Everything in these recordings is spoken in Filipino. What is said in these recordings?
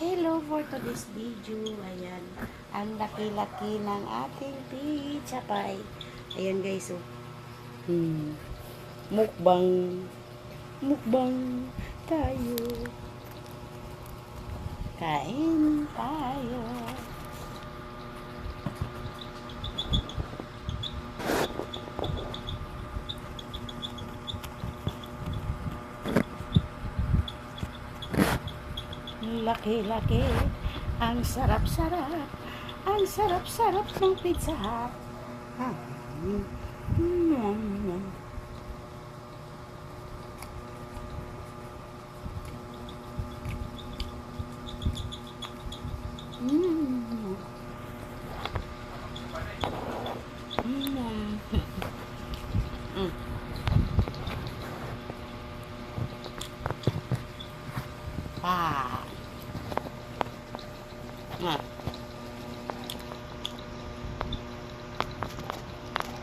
Hello for today's video. Ayan. Ang laki-laki ng ating pizza pie. Ayan guys. Oh. Mukbang. Mukbang tayo. Kain tayo. Laki-laki, ang sarap-sarap, ang sarap-sarap ng Pizza Hut.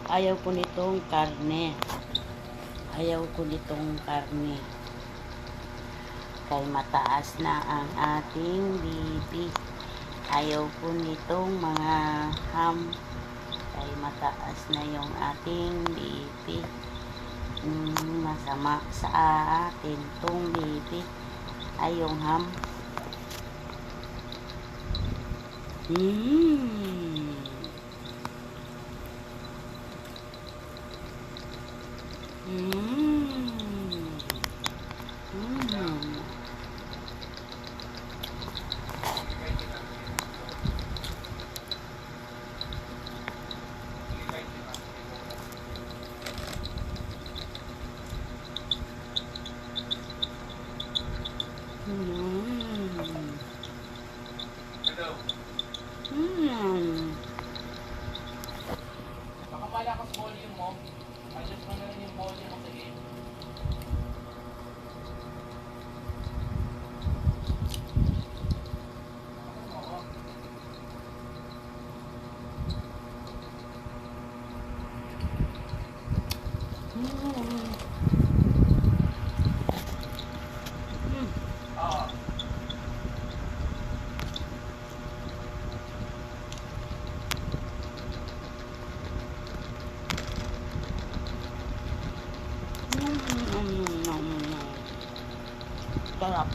Ayaw ko nitong karne. Ayaw ko nitong karne. Kay mataas na ang ating BP. Ayaw ko nitong mga ham. Kay mataas na yung ating BP. Masama sa atin tong BP. Ay yung ham. Baka malakas volume mo. Adjust mo na rin yung volume mo sa game. Sarap.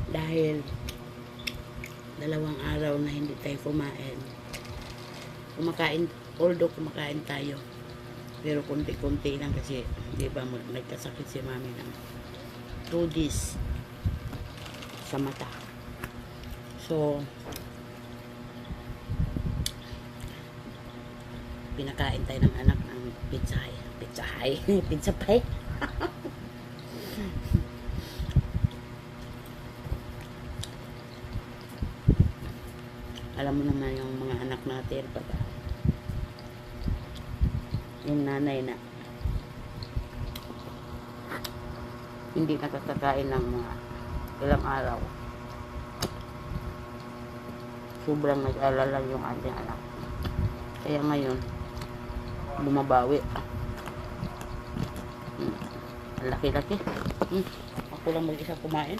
Dahil 2 araw na hindi tayo kumain. Although kumakain tayo, pero konti-konti lang kasi, di ba, nagkasakit si mami ng 2 days sa mata. So, pinakain tayo ng anak ng pizza pie. Alam mo naman yung mga anak natin pag yung nanay na hindi nakakakain ng mga ilang araw, sobrang nag-alala yung ating anak. Kaya ngayon bumabawi. Ang laki-laki. Ako lang mag-isa kumain.